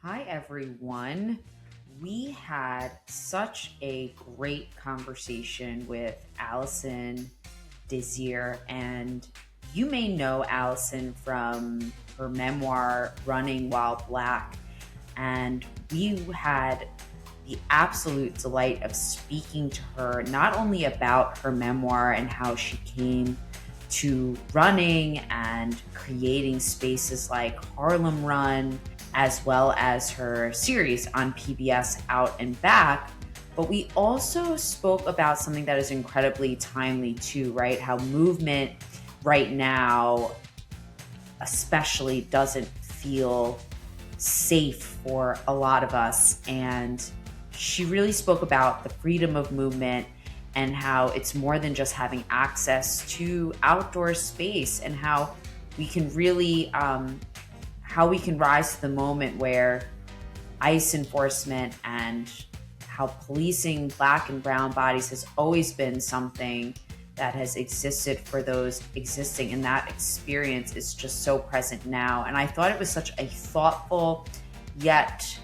Hi, everyone. We had such a great conversation with Alison Désir, and you may know Allison from her memoir, Running While Black. And we had the absolute delight of speaking to her, not only about her memoir and how she came to running and creating spaces like Harlem Run, as well as her series on PBS Out and Back. But we also spoke about something that is incredibly timely too, right? How movement right now, especially, doesn't feel safe for a lot of us. And she really spoke about the freedom of movement and how it's more than just having access to outdoor space, and how we can really how we can rise to the moment where ICE enforcement and how policing Black and brown bodies has always been something that has existed for those existing, and that experience is just so present now. And I thought it was such a thoughtful yet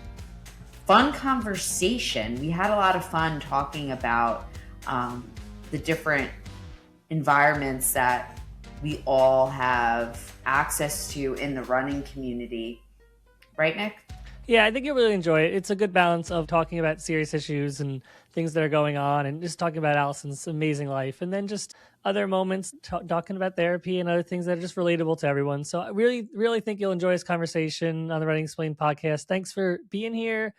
fun conversation. We had a lot of fun talking about the different environments that we all have access to in the running community. Right, Nick? Yeah, I think you'll really enjoy it. It's a good balance of talking about serious issues and things that are going on, and just talking about Allison's amazing life, and then just other moments talking about therapy and other things that are just relatable to everyone. So I really, really think you'll enjoy this conversation on the Running Explained podcast. Thanks for being here.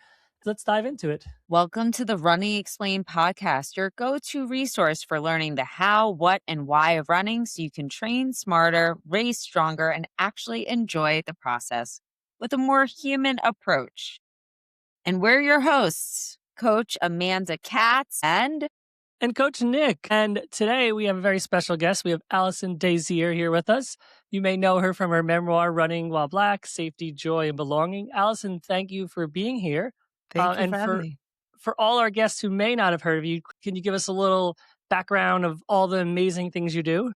Let's dive into it. Welcome to the Running Explained podcast, your go-to resource for learning the how, what, and why of running so you can train smarter, race stronger, and actually enjoy the process with a more human approach. And we're your hosts, Coach Amanda Katz and Coach Nick. And today we have a very special guest. We have Alison Désir here with us. You may know her from her memoir, Running While Black, Safety, Joy, and Belonging. Allison, thank you for being here. Thank you for having me. For all our guests who may not have heard of you, can you give us a little background of all the amazing things you do?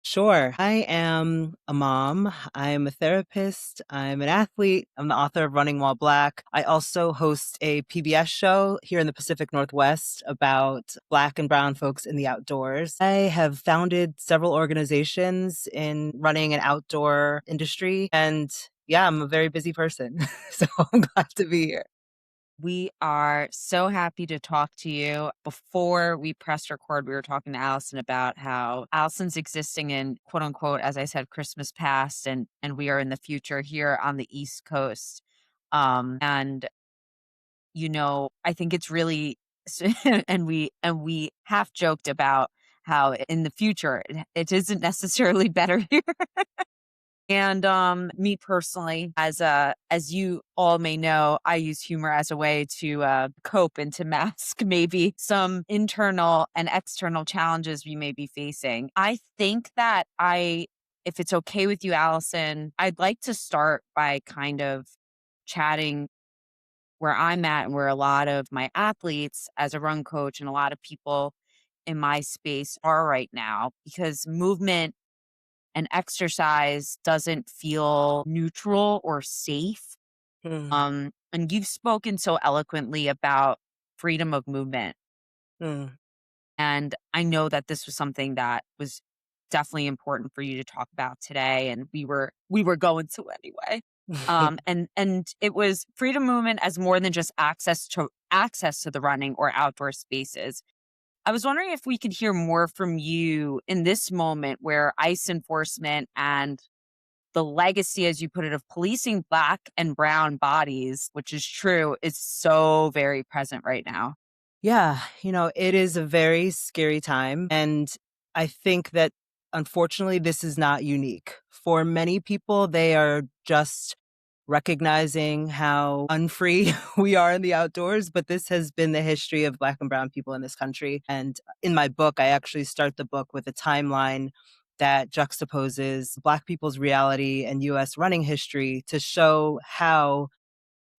Sure. I am a mom. I'm a therapist. I'm an athlete. I'm the author of Running While Black. I also host a PBS show here in the Pacific Northwest about Black and brown folks in the outdoors. I have founded several organizations in running and outdoor industry. And yeah, I'm a very busy person. So I'm glad to be here. we are so happy to talk to you. Before we pressed record, we were talking to Allison about how Allison's existing in, quote unquote, as I said, Christmas past, and we are in the future here on the East Coast. And I think it's really, and we half joked about how in the future it isn't necessarily better here. And me personally, as you all may know, I use humor as a way to cope and to mask maybe some internal and external challenges we may be facing. I think that if it's okay with you, Allison, I'd like to start by kind of chatting where I'm at and where a lot of my athletes as a run coach and a lot of people in my space are right now, because movement and exercise doesn't feel neutral or safe. Mm, And you've spoken so eloquently about freedom of movement. mm. And I know that this was something that was definitely important for you to talk about today. And we were going to anyway. And it was freedom movement as more than just access to the running or outdoor spaces. I was wondering if we could hear more from you in this moment where ICE enforcement and the legacy, as you put it, of policing Black and brown bodies, which is true, is so very present right now. Yeah, it is a very scary time. And I think that unfortunately, this is not unique. For many people, they are just recognizing how unfree we are in the outdoors. But this has been the history of Black and brown people in this country. And in my book, I actually start the book with a timeline that juxtaposes Black people's reality and U.S. running history to show how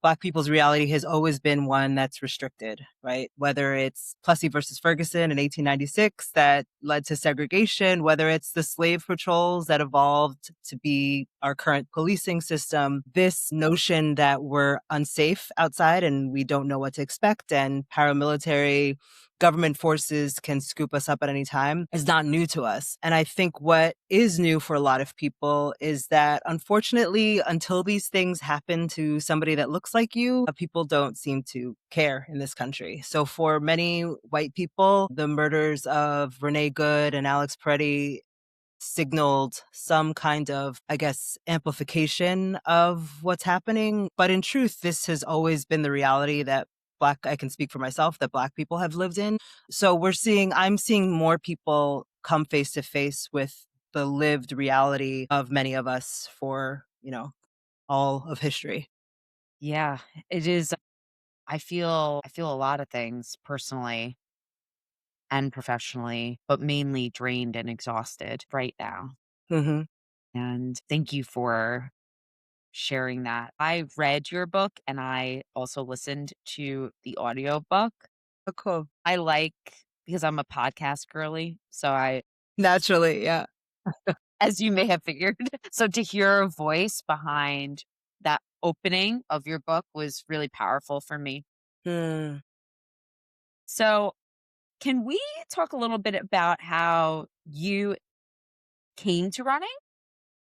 Black people's reality has always been one that's restricted, right? Whether it's Plessy versus Ferguson in 1896 that led to segregation, whether it's the slave patrols that evolved to be our current policing system, this notion that we're unsafe outside and we don't know what to expect, and paramilitary government forces can scoop us up at any time is not new to us. And I think what is new for a lot of people is that, unfortunately, until these things happen to somebody that looks like you, people don't seem to care in this country. So for many white people, the murders of Renee Good and Alex Peretti signaled some kind of, I guess, amplification of what's happening. But in truth, this has always been the reality that I can speak for myself, that Black people have lived in. So I'm seeing more people come face to face with the lived reality of many of us for, all of history. Yeah, it is. I feel a lot of things personally and professionally, but mainly drained and exhausted right now. Mm-hmm. And thank you for sharing that. I read your book and I also listened to the audiobook. Oh, cool. I because I'm a podcast girly. So Naturally, yeah. as you may have figured, so to hear a voice behind that opening of your book was really powerful for me. Mm. So can we talk a little bit about how you came to running?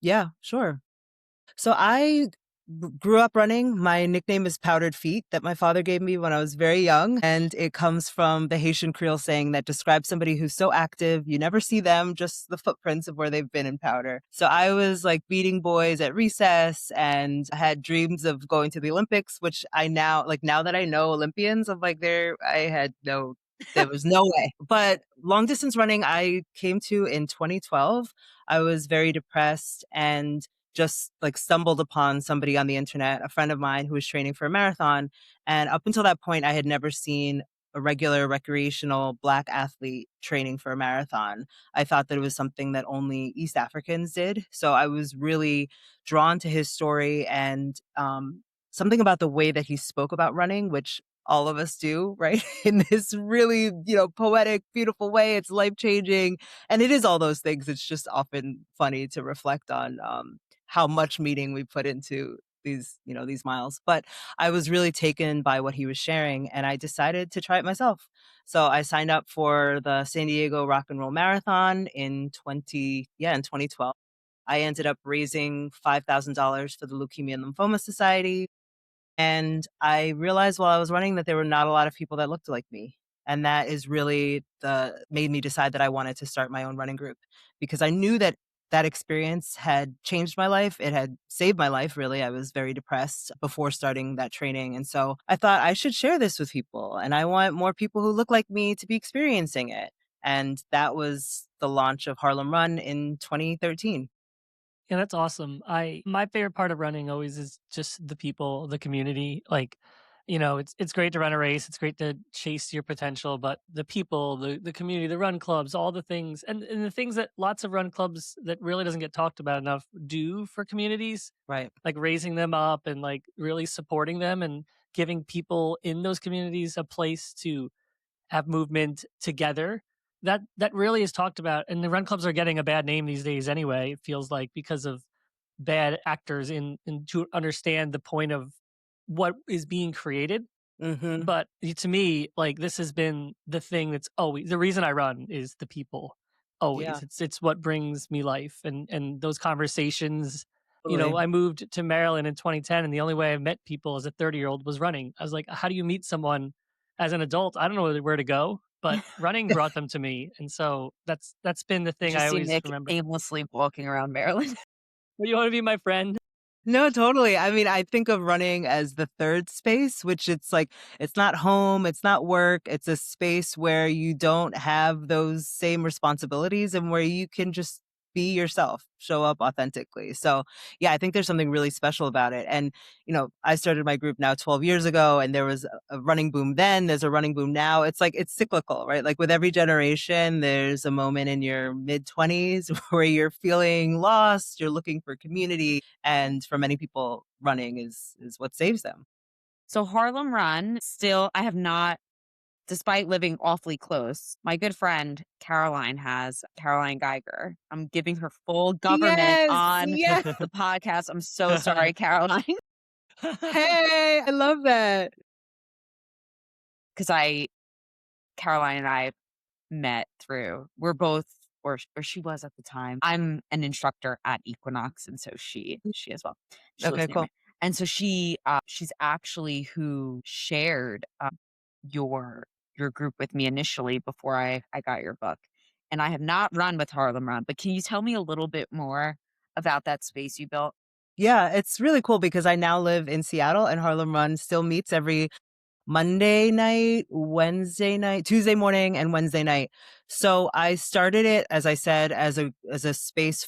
Yeah, sure. So I grew up running. My nickname is Powdered Feet that my father gave me when I was very young. And it comes from the Haitian Creole saying that describes somebody who's so active, you never see them, just the footprints of where they've been in powder. So I was like beating boys at recess and I had dreams of going to the Olympics, which now that I know Olympians, I'm like, there was no way. But long distance running, I came to in 2012. I was very depressed and just like stumbled upon somebody on the internet, a friend of mine who was training for a marathon. And up until that point, I had never seen a regular recreational Black athlete training for a marathon. I thought that it was something that only East Africans did. So I was really drawn to his story and something about the way that he spoke about running, which all of us do, right? In this really, poetic, beautiful way. It's life-changing. And it is all those things. It's just often funny to reflect on how much meaning we put into these miles. But I was really taken by what he was sharing and I decided to try it myself. So I signed up for the San Diego Rock and Roll Marathon in 2012. I ended up raising $5,000 for the Leukemia and Lymphoma Society. And I realized while I was running that there were not a lot of people that looked like me. And that is really made me decide that I wanted to start my own running group because I knew that experience had changed my life. It had saved my life, really. I was very depressed before starting that training. And so I thought I should share this with people. And I want more people who look like me to be experiencing it. And that was the launch of Harlem Run in 2013. Yeah, that's awesome. My favorite part of running always is just the people, the community. Like, it's great to run a race. It's great to chase your potential, but the people, the community, the run clubs, all the things, and the things that lots of run clubs that really doesn't get talked about enough do for communities, Right. like raising them up and like really supporting them and giving people in those communities a place to have movement together. That really is talked about, and the run clubs are getting a bad name these days anyway. It feels like because of bad actors in to understand the point of what is being created. Mm-hmm. But to me, like this has been the thing that's always the reason I run is the people. Always, Yeah. it's what brings me life and those conversations. Totally. I moved to Maryland in 2010, and the only way I met people as a 30-year-old was running. I was like, how do you meet someone as an adult? I don't know where to go, but running brought them to me, and so that's been the thing I Just see always Nick remember. aimlessly walking around Maryland. Well, you want to be my friend? No, totally. I mean, I think of running as the third space, which it's like, it's not home, it's not work. It's a space where you don't have those same responsibilities and where you can just be yourself, show up authentically. So yeah, I think there's something really special about it. And, I started my group now 12 years ago and there was a running boom then, there's a running boom now. It's like, it's cyclical, right? Like with every generation, there's a moment in your mid 20s where you're feeling lost, you're looking for community. And for many people, running is what saves them. So Harlem Run, still, I have not, despite living awfully close, my good friend Caroline Geiger. I'm giving her full government Yes, on yes. the podcast. I'm so sorry, Caroline. Hey, I love that. Because Caroline and I met through, we're both, or she was at the time. I'm an instructor at Equinox, and so she as well. She lives Okay, near cool. me. And so she's actually who shared your group with me initially before I got your book. And I have not run with Harlem Run, but can you tell me a little bit more about that space you built? Yeah, it's really cool because I now live in Seattle and Harlem Run still meets every Monday night, Wednesday night, Tuesday morning, and Wednesday night. So I started it, as I said, as a space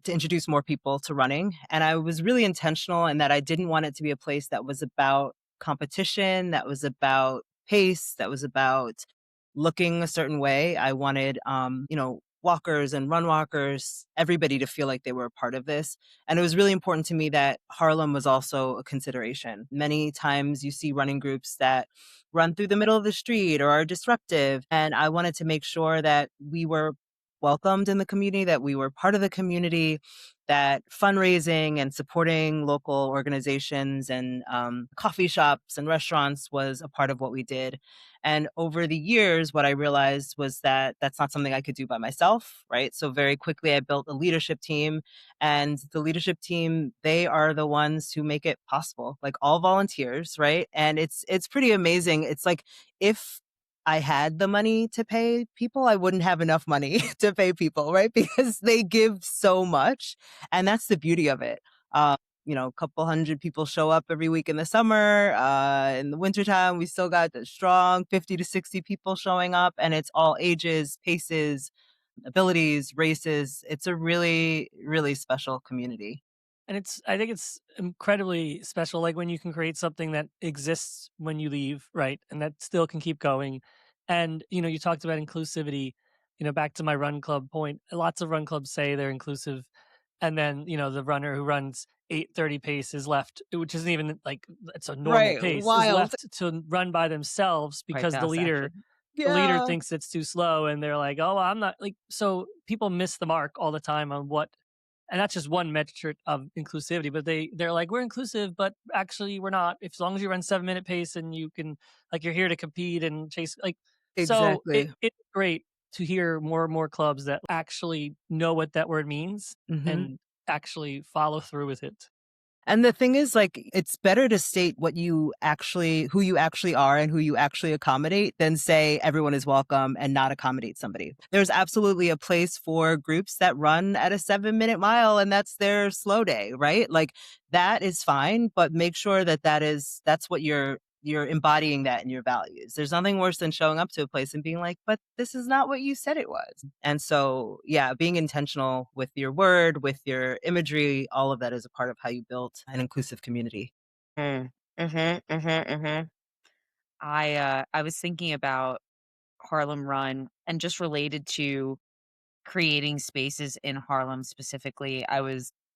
to introduce more people to running. And I was really intentional in that I didn't want it to be a place that was about competition, that was about pace, that was about looking a certain way. I wanted, walkers and run walkers, everybody to feel like they were a part of this. And it was really important to me that Harlem was also a consideration. Many times you see running groups that run through the middle of the street or are disruptive. And I wanted to make sure that we were welcomed in the community, that we were part of the community, that fundraising and supporting local organizations and coffee shops and restaurants was a part of what we did. And over the years, what I realized was that that's not something I could do by myself, right? So very quickly, I built a leadership team, and the leadership team, they are the ones who make it possible, like all volunteers, right? And it's pretty amazing. It's like if I had the money to pay people, I wouldn't have enough money to pay people, right? Because they give so much. And that's the beauty of it. A couple hundred people show up every week in the summer. In the wintertime, we still got the strong 50 to 60 people showing up, and it's all ages, paces, abilities, races. It's a really, really special community. And I think it's incredibly special, like when you can create something that exists when you leave, right? And that still can keep going. And, you talked about inclusivity, back to my run club point. Lots of run clubs say they're inclusive. And then, the runner who runs 8:30 pace is left, which isn't even like it's a normal Right. pace, is Wild. left to run by themselves Right because now section. the leader Yeah. thinks it's too slow, and they're like, oh, I'm not like, so people miss the mark all the time on what, and that's just one metric of inclusivity, but they're like, we're inclusive, but actually we're not. If, as long as you run 7-minute pace and you can, like, you're here to compete and chase, like, so Exactly. it's great to hear more and more clubs that actually know what that word means Mhm. and actually follow through with it. And the thing is, like, it's better to state who you actually are and who you actually accommodate than say everyone is welcome and not accommodate somebody. There's absolutely a place for groups that run at a 7-minute mile and that's their slow day, right? Like that is fine, but make sure that's what you're embodying that in your values. There's nothing worse than showing up to a place and being like, but this is not what you said it was. And so, yeah, being intentional with your word, with your imagery, all of that is a part of how you build an inclusive community. I was thinking about Harlem Run and just related to creating spaces in Harlem specifically.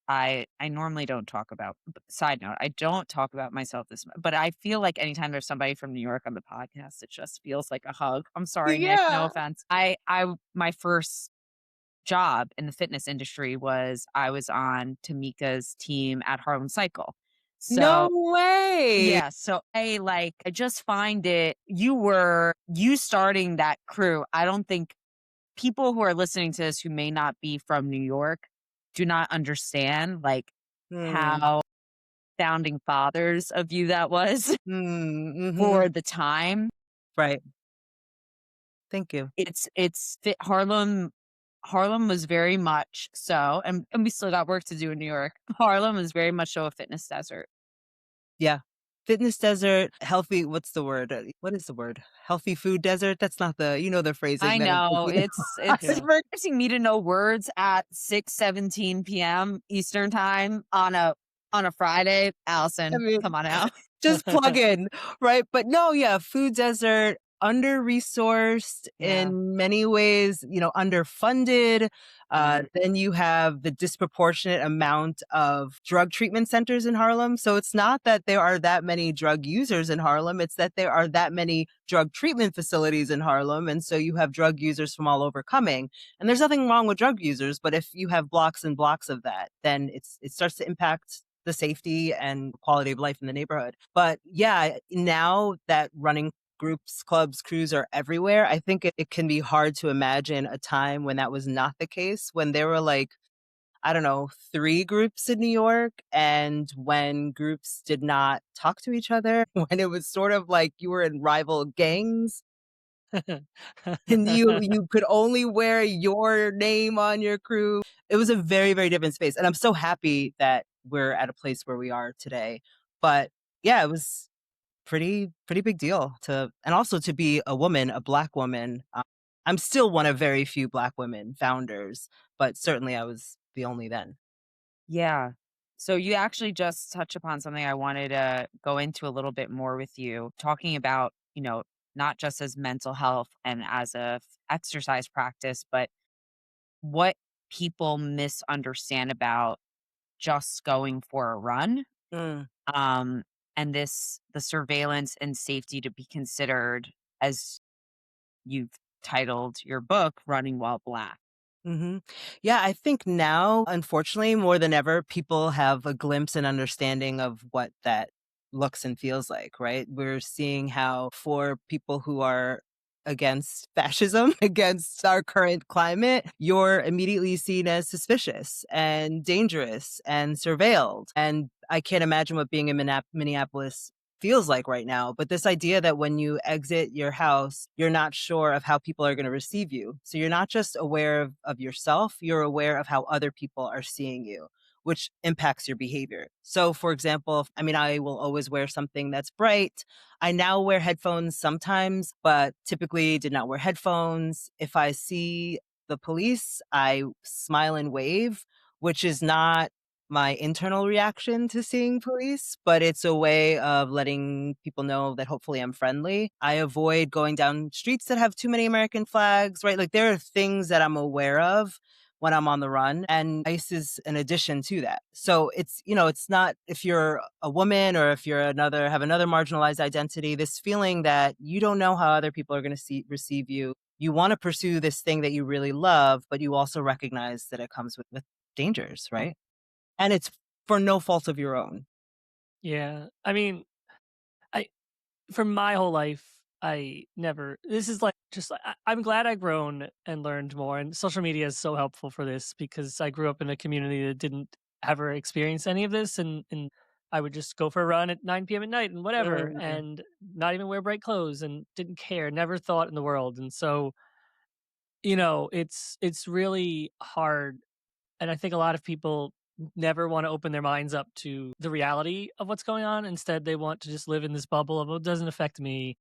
I normally don't talk about, side note, I don't talk about myself this much, but I feel like anytime there's somebody from New York on the podcast, it just feels like a hug. I'm sorry, Nick, no Yeah. offense. My first job in the fitness industry was I was on Tamika's team at Harlem Cycle. No So way. yeah, so I just find it, you starting that crew. I don't think people who are listening to this who may not be from New York do not understand like how founding fathers of you that was for the time. Right. Thank you. Harlem was very much so, and we still got work to do in New York. Harlem is very much so a fitness desert. Yeah. Fitness desert, healthy, what's the word? What is the word? Healthy food desert? That's not the phrasing. I that I'm know thinking. it's forcing me to know words at 6:17 p.m. Eastern time on a Friday. Allison, I mean, come on out. just plug in, right? But no, yeah, food desert, under-resourced Yeah. in many ways, underfunded. Mm. Then you have the disproportionate amount of drug treatment centers in Harlem. So it's not that there are that many drug users in Harlem, it's that there are that many drug treatment facilities in Harlem. And so you have drug users from all over coming. And there's nothing wrong with drug users, but if you have blocks and blocks of that, then it starts to impact the safety and quality of life in the neighborhood. But yeah, now that running groups, clubs, crews are everywhere, I think it can be hard to imagine a time when that was not the case, when there were like, I don't know, 3 groups in New York, and when groups did not talk to each other, when it was sort of like you were in rival gangs and you could only wear your name on your crew. It was a very, very different space. And I'm so happy that we're at a place where we are today. But yeah, it was pretty big deal and also to be a woman, a Black woman. I'm still one of very few Black women founders, but certainly I was the only then. Yeah. So you actually just touched upon something I wanted to go into a little bit more with you, talking about, not just as mental health and as exercise practice, but what people misunderstand about just going for a run. Mm. Um, and the surveillance and safety to be considered, as you've titled your book, Running While Black. Hmm. Yeah, I think now, unfortunately, more than ever, people have a glimpse and understanding of what that looks and feels like, right? We're seeing how for people who are against fascism, against our current climate, you're immediately seen as suspicious and dangerous and surveilled. And I can't imagine what being in Minneapolis feels like right now. But this idea that when you exit your house, you're not sure of how people are going to receive you. So you're not just aware of yourself, you're aware of how other people are seeing you, which impacts your behavior. So, for example, I will always wear something that's bright. I now wear headphones sometimes, but typically did not wear headphones. If I see the police, I smile and wave, which is not my internal reaction to seeing police, but it's a way of letting people know that hopefully I'm friendly. I avoid going down streets that have too many American flags, right? Like there are things that I'm aware of when I'm on the run, and ICE is an addition to that. So it's not if you're a woman or if you're have another marginalized identity, this feeling that you don't know how other people are going to receive you. You want to pursue this thing that you really love, but you also recognize that it comes with dangers, right? And it's for no fault of your own. Yeah. I mean, I for my whole life, I never. This is like just. I'm glad I grown and learned more, and social media is so helpful for this because I grew up in a community that didn't ever experience any of this, and I would just go for a run at 9 p.m. at night and whatever, Mm. and not even wear bright clothes, and didn't care, never thought in the world, and so it's really hard, and I think a lot of people never want to open their minds up to the reality of what's going on. Instead, they want to just live in this bubble of, "Oh, it doesn't affect me.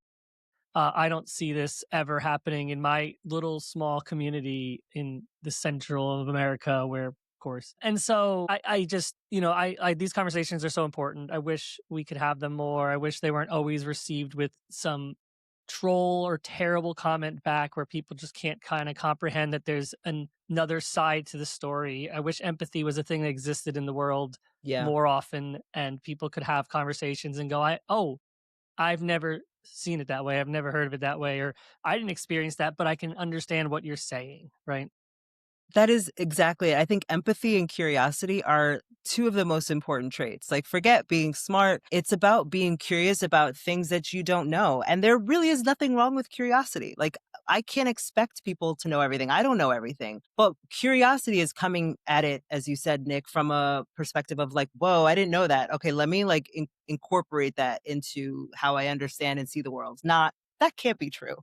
I don't see this ever happening in my little small community in the central of America where, of course." And so I just, these conversations are so important. I wish we could have them more. I wish they weren't always received with some troll or terrible comment back where people just can't kind of comprehend that there's another side to the story. I wish empathy was a thing that existed in the world Yeah. more often and people could have conversations and go, I've never seen it that way. I've never heard of it that way, or I didn't experience that, but I can understand what you're saying, right? That is exactly it. I think empathy and curiosity are two of the most important traits. Like, forget being smart. It's about being curious about things that you don't know. And there really is nothing wrong with curiosity. Like, I can't expect people to know everything. I don't know everything. But curiosity is coming at it, as you said, Nick, from a perspective of like, whoa, I didn't know that. Okay, let me like incorporate that into how I understand and see the world. Not that can't be true,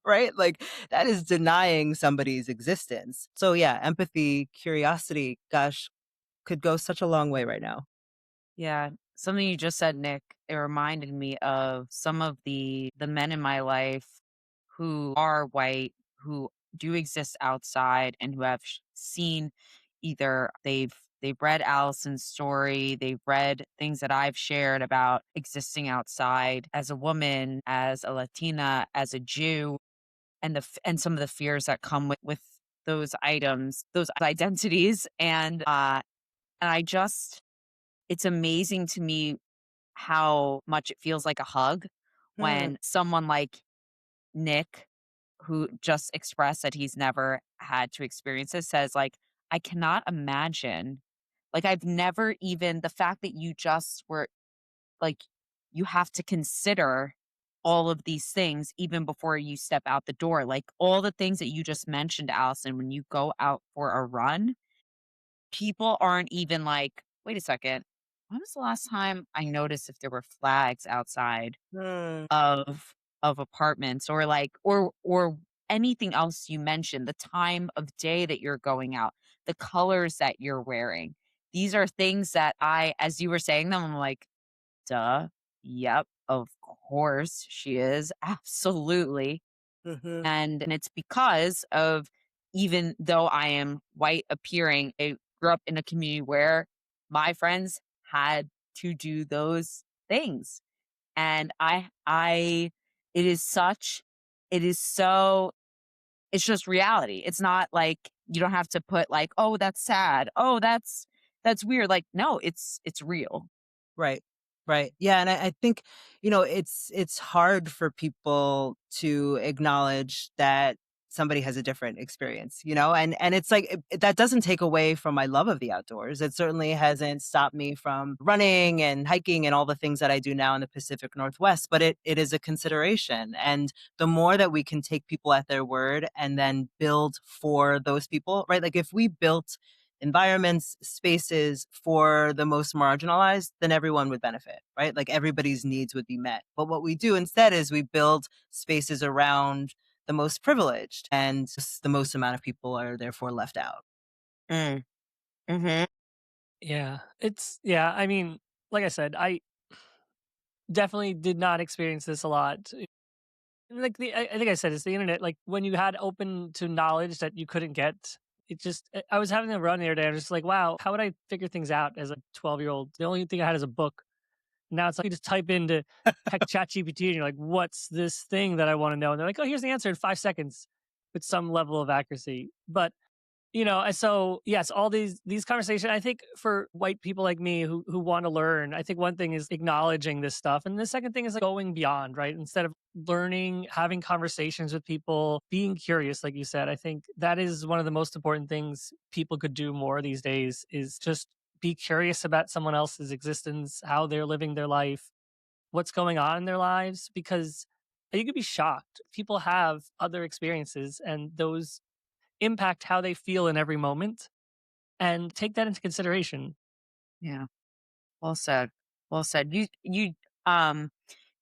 right? Like that is denying somebody's existence. So yeah, empathy, curiosity, gosh, could go such a long way right now. Yeah. Something you just said, Nick, it reminded me of some of the men in my life who are white, who do exist outside and who have seen either they've They've read Allison's story. They've read things that I've shared about existing outside as a woman, as a Latina, as a Jew, and some of the fears that come with those items, those identities. And I just, it's amazing to me how much it feels like a hug Hmm. when someone like Nick, who just expressed that he's never had to experience this, says, like, I cannot imagine, like, I've never even, the fact that you just were, like, you have to consider all of these things even before you step out the door. Like, all the things that you just mentioned, Allison, when you go out for a run, people aren't even like, wait a second, when was the last time I noticed if there were flags outside Hmm. of apartments, or like, or anything else you mentioned, the time of day that you're going out, the colors that you're wearing. These are things that I, as you were saying them, I'm like, duh, yep, of course she is. Absolutely. Hmm. And it's because of, even though I am white appearing, I grew up in a community where my friends had to do those things. And it is such, it is so, it's just reality. It's not like, you don't have to put like, oh, that's sad. Oh, that's weird. Like, no, it's real. Right. Right. Yeah. And I think, it's hard for people to acknowledge that somebody has a different experience, and it's like, that doesn't take away from my love of the outdoors. It certainly hasn't stopped me from running and hiking and all the things that I do now in the Pacific Northwest, but it is a consideration. And the more that we can take people at their word and then build for those people, right? Like if we built environments, spaces for the most marginalized, then everyone would benefit, right? Like everybody's needs would be met. But what we do instead is we build spaces around the most privileged, and the most amount of people are therefore left out. Mm. Hmm. Yeah. Yeah. I mean, like I said, I definitely did not experience this a lot. Like I think I said, it's the internet. Like when you had open to knowledge that you couldn't get, I was having a run the other day. I was just like, wow, how would I figure things out as a 12-year-old? The only thing I had is a book. Now it's like you just type into ChatGPT and you're like, what's this thing that I want to know? And they're like, oh, here's the answer in 5 seconds with some level of accuracy. But and so yes, all these conversations, I think for white people like me who want to learn, I think one thing is acknowledging this stuff. And the second thing is like going beyond, right? Instead of learning, having conversations with people, being curious, like you said, I think that is one of the most important things people could do more these days, is just be curious about someone else's existence, how they're living their life, what's going on in their lives, because you could be shocked. People have other experiences and those impact how they feel in every moment, and take that into consideration. Yeah. Well said. Well said. Um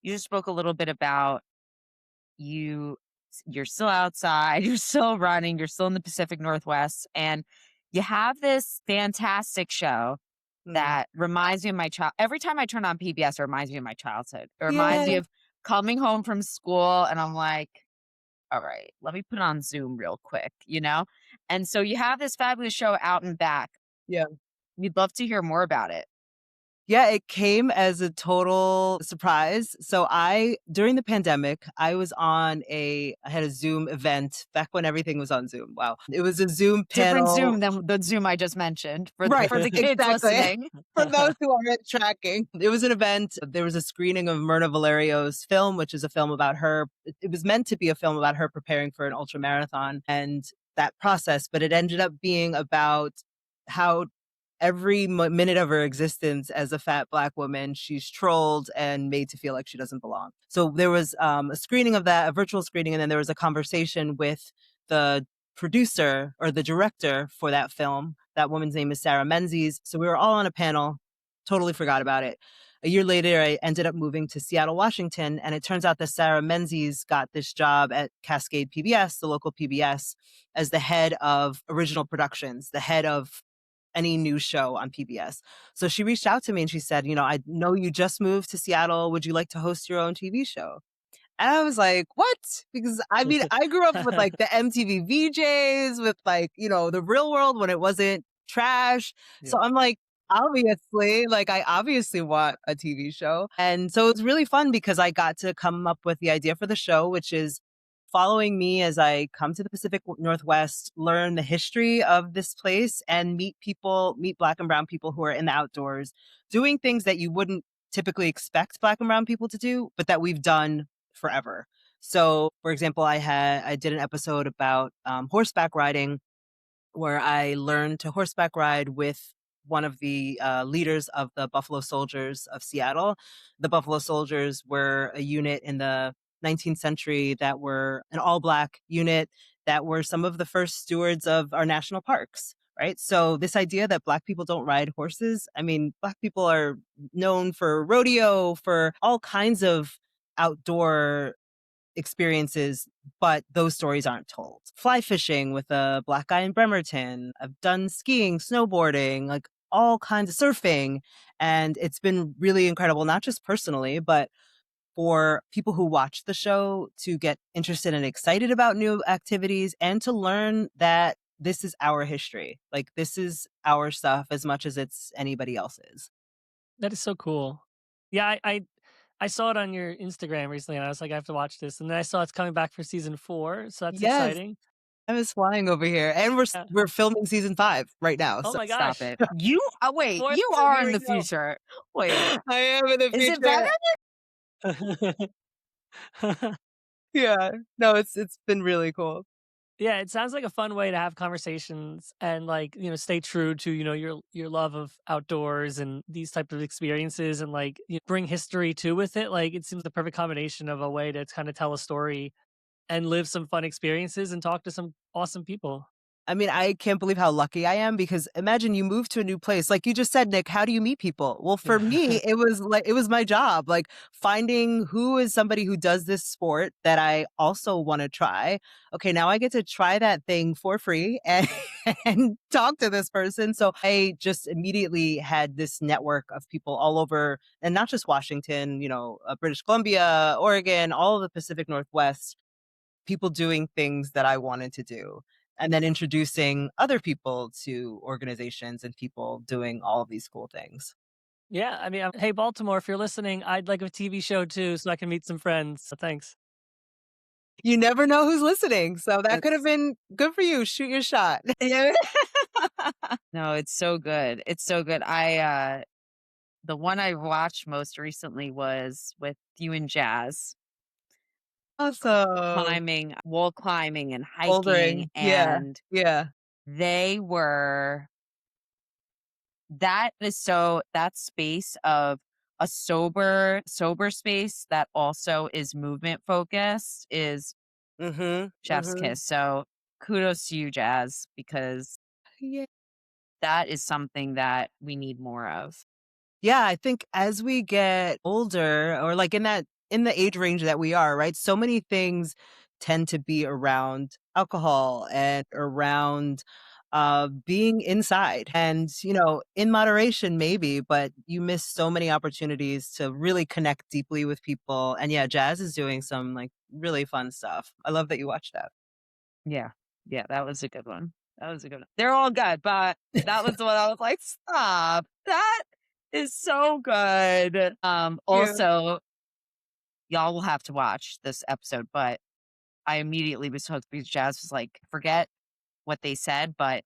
you just spoke a little bit about, you you're still outside, you're still running, you're still in the Pacific Northwest, and you have this fantastic show Hmm. that reminds me of my child. Every time I turn on PBS, it reminds me of my childhood. It reminds me Yeah. of coming home from school and I'm like, all right, let me put on Zoom real quick, you know? And so you have this fabulous show, Out and Back. Yeah. We'd love to hear more about it. Yeah, it came as a total surprise. So during the pandemic, I had a Zoom event back when everything was on Zoom. Wow. It was a Zoom Different panel. Zoom than the Zoom I just mentioned for Right, for the kids exactly. listening. For those who aren't tracking, it was an event. There was a screening of Myrna Valerio's film, which is a film about her. It was meant to be a film about her preparing for an ultra marathon and that process, but it ended up being about how every minute of her existence as a fat Black woman, she's trolled and made to feel like she doesn't belong. So there was a screening of that, a virtual screening, and then there was a conversation with the producer or the director for that film. That woman's name is Sarah Menzies. So we were all on a panel, totally forgot about it. A year later, I ended up moving to Seattle, Washington, and it turns out that Sarah Menzies got this job at Cascade PBS, the local PBS, as the head of original productions, the head of any new show on PBS. So she reached out to me and she said, I know you just moved to Seattle. Would you like to host your own TV show? And I was like, what? Because I mean, I grew up with like the MTV VJs, with like, the Real World when it wasn't trash. So I'm like, I obviously want a TV show. And so it's really fun because I got to come up with the idea for the show, which is following me as I come to the Pacific Northwest, learn the history of this place, and meet Black and brown people who are in the outdoors doing things that you wouldn't typically expect Black and brown people to do, but that we've done forever. So, for example, I did an episode about horseback riding, where I learned to horseback ride with one of the leaders of the Buffalo Soldiers of Seattle. The Buffalo Soldiers were a unit in the 19th century that were an all-Black unit that were some of the first stewards of our national parks, right? So this idea that Black people don't ride horses, I mean, Black people are known for rodeo, for all kinds of outdoor experiences, but those stories aren't told. Fly fishing with a Black guy in Bremerton. I've done skiing, snowboarding, like all kinds of surfing. And it's been really incredible, not just personally, but for people who watch the show to get interested and excited about new activities and to learn that this is our history. Like, this is our stuff as much as it's anybody else's. That is so cool. Yeah, I saw it on your Instagram recently, and I was like, I have to watch this. And then I saw it's coming back for season 4, so that's Yes. exciting. I was flying over here, and we're filming season 5 right now. Oh so my gosh! Stop it. You wait. Fourth You one, are here in we the go. future. Wait. I am in the future. Is it better? Yeah. No, it's been really cool. Yeah, it sounds like a fun way to have conversations and, like, stay true to, your love of outdoors and these type of experiences, and like bring history too with it. Like, it seems the perfect combination of a way to kind of tell a story and live some fun experiences and talk to some awesome people. I mean, I can't believe how lucky I am, because imagine you move to a new place. Like you just said, Nick, how do you meet people? Well, for me, it was my job, like finding who is somebody who does this sport that I also want to try. Okay, now I get to try that thing for free and, and talk to this person. So I just immediately had this network of people all over, and not just Washington, British Columbia, Oregon, all of the Pacific Northwest, people doing things that I wanted to do. And then introducing other people to organizations and people doing all of these cool things. Yeah, I mean, hey, Baltimore, if you're listening, I'd like a TV show too, so I can meet some friends. So thanks. You never know who's listening. So that could have been good for you. Shoot your shot. No, it's so good. It's so good. The one I watched most recently was with you and Jazz. Awesome. Wall climbing and hiking. Bouldering. And Yeah. that space of a sober space that also is movement focused is chef's kiss. So kudos to you, Jazz, because that is something that we need more of. Yeah, I think as we get older, or like in the age range that we are, right? So many things tend to be around alcohol and around being inside, and in moderation maybe, but you miss so many opportunities to really connect deeply with people. And yeah, Jazz is doing some like really fun stuff. I love that you watched that. Yeah, that was a good one. They're all good, but that was the one I was like, stop. That is so good. Also, y'all will have to watch this episode, but I immediately was hooked because Jazz was like, forget what they said, but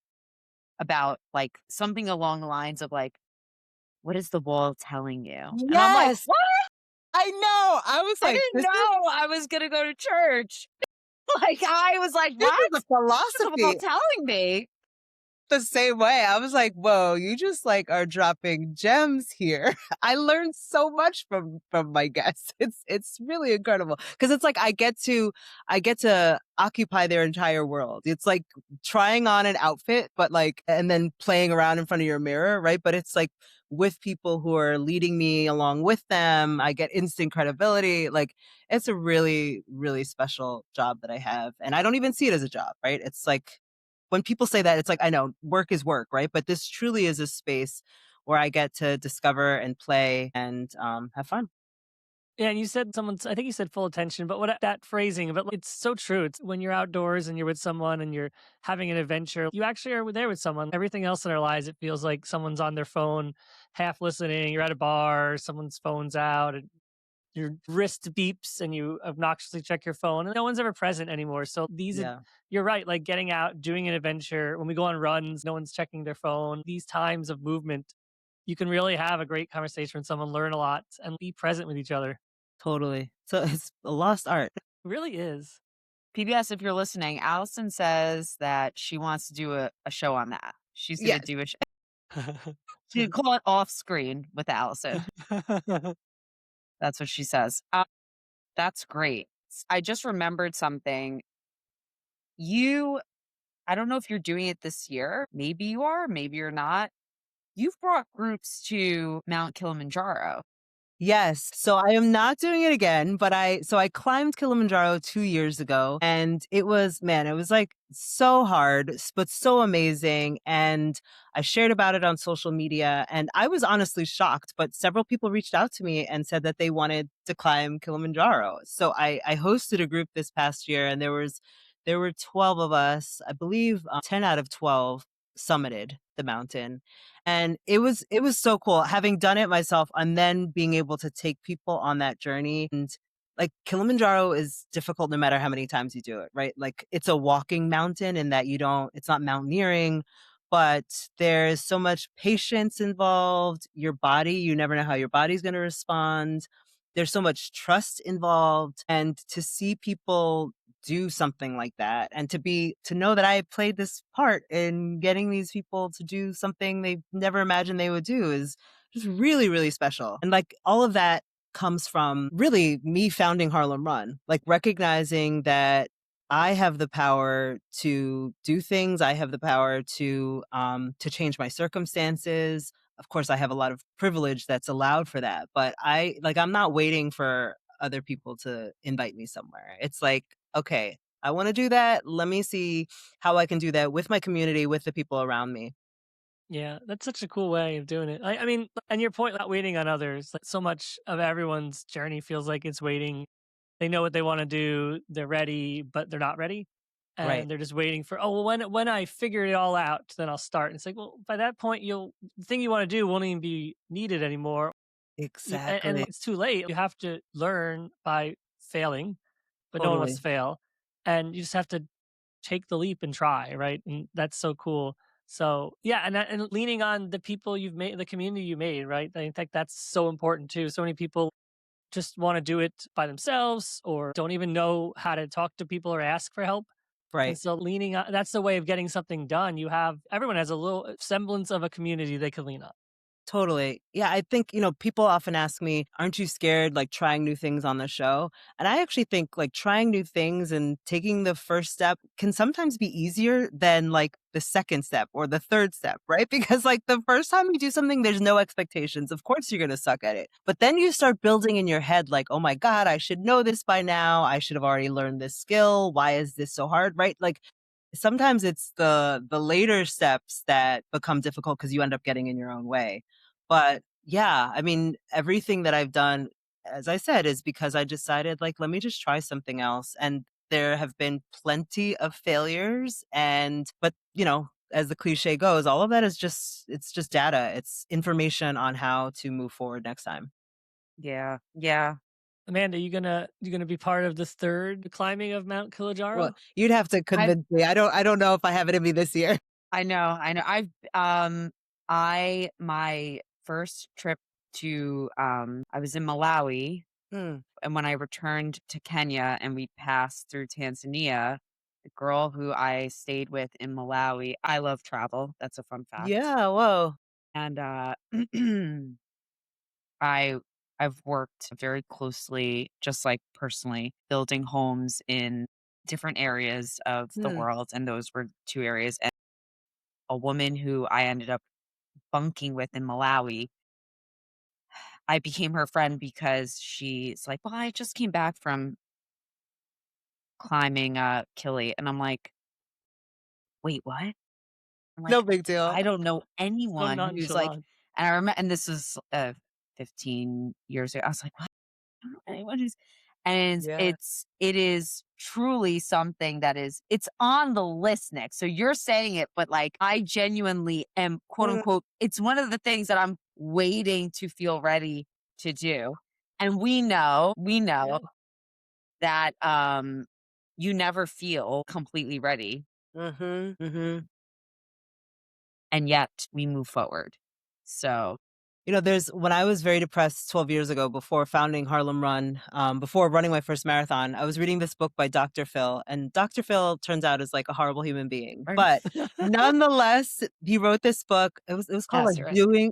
about like something along the lines of like, what is the wall telling you? Yes. And I'm like, what? I know. I was like, I didn't know I was gonna go to church. Like, I was like, this what? is a philosophy. This is telling me. The same way. I was like, whoa, you just like are dropping gems here. I learned so much from my guests. It's really incredible, because it's like I get to occupy their entire world. It's like trying on an outfit, but like, and then playing around in front of your mirror, right? But it's like with people who are leading me along with them. I get instant credibility. Like, it's a really, really special job that I have, and I don't even see it as a job, right? It's like, when people say that, it's like, I know work is work, right? But this truly is a space where I get to discover and play and have fun. Yeah, and you said I think you said full attention, but what that phrasing, but it's so true. It's when you're outdoors and you're with someone and you're having an adventure, you actually are there with someone. Everything else in our lives, it feels like someone's on their phone, half listening. You're at a bar, someone's phone's out, and your wrist beeps and you obnoxiously check your phone and no one's ever present anymore. So Yeah, you're right, like getting out, doing an adventure, when we go on runs, no one's checking their phone. These times of movement, you can really have a great conversation with someone, learn a lot, and be present with each other. totally. So it's a lost art. It really is. PBS, if you're listening, Allison says that she wants to do a show on that. She's going to Yes. do a show. She call it off screen with Allison. That's what she says. That's great. I just remembered something. I don't know if you're doing it this year. Maybe you are, maybe you're not. You've brought groups to Mount Kilimanjaro. Yes. So I am not doing it again, but I climbed Kilimanjaro 2 years ago and it was, man, it was like so hard, but so amazing. And I shared about it on social media and I was honestly shocked, but several people reached out to me and said that they wanted to climb Kilimanjaro. So I hosted a group this past year and there were 12 of us. I believe 10 out of 12 summited the mountain. And it was so cool having done it myself and then being able to take people on that journey. And like Kilimanjaro is difficult no matter how many times you do it, right? Like it's a walking mountain in that it's not mountaineering, but there's so much patience involved. Your body, you never know how your body's going to respond. There's so much trust involved. And to see people do something like that and to know that I played this part in getting these people to do something they never imagined they would do is just really, really special. And like all of that comes from really me founding Harlem Run, like recognizing that I have the power to do things. I have the power to change my circumstances. Of course, I have a lot of privilege that's allowed for that, but I'm not waiting for other people to invite me somewhere. It's like, okay, I want to do that. Let me see how I can do that with my community, with the people around me. Yeah, that's such a cool way of doing it. I mean, and your point about waiting on others, like so much of everyone's journey feels like it's waiting. They know what they want to do, they're ready, but they're not ready. Right. And they're just waiting for, oh, well, when I figure it all out, then I'll start. And it's like, well, by that point, the thing you want to do won't even be needed anymore. And Exactly. it's too late. You have to learn by failing, but no one wants Totally. to fail. And you just have to take the leap and try, right? And that's so cool. So yeah, and leaning on the people you've made, the community you made, right? I think that's so important too. So many people just want to do it by themselves or don't even know how to talk to people or ask for help. And Right. so leaning on, that's the way of getting something done. Everyone has a little semblance of a community they can lean on. Totally. Yeah, I think, people often ask me, aren't you scared like trying new things on the show? And I actually think like trying new things and taking the first step can sometimes be easier than like the second step or the third step, right? Because like the first time you do something, there's no expectations. Of course, you're going to suck at it. But then you start building in your head like, oh my God, I should know this by now. I should have already learned this skill. Why is this so hard, right? Like sometimes it's the later steps that become difficult because you end up getting in your own way. But yeah, I mean, everything that I've done, as I said, is because I decided like, let me just try something else. And there have been plenty of failures but as the cliche goes, all of that it's just data. It's information on how to move forward next time. Yeah. Yeah. Amanda, you gonna be part of this third climbing of Mount Well, Kilimanjaro? you'd have to I convince me. I don't know if I have it in me this year. I know. I know. My first trip to I was in Malawi, Hmm. and when I returned to Kenya and we passed through Tanzania, the girl who I stayed with in Malawi, I love travel. That's a fun fact. Yeah, whoa. And I I've worked very closely, just like personally, building homes in different areas of the Hmm. world, and those were two areas. And a woman who I ended up bunking with in Malawi, I became her friend because she's like, "Well, I just came back from climbing Kili," and I'm like, "Wait, what?" I'm No like, big deal. "I don't know So anyone who's like," nonchalant. and I remember, and this was 15 years ago. I was like, "What?" anyone who's, and Yeah. it is truly something that is, it's on the list next. So you're saying it, but like I genuinely am, quote Mm, unquote, it's one of the things that I'm waiting to feel ready to do. And we know yeah. that you never feel completely ready, Mhm. Mhm. and yet we move forward. So There's when I was very depressed 12 years ago before founding Harlem Run, before running my first marathon, I was reading this book by Dr. Phil, and Dr. Phil turns out is like a horrible human being. right. But nonetheless, he wrote this book. It was called like Lazarus.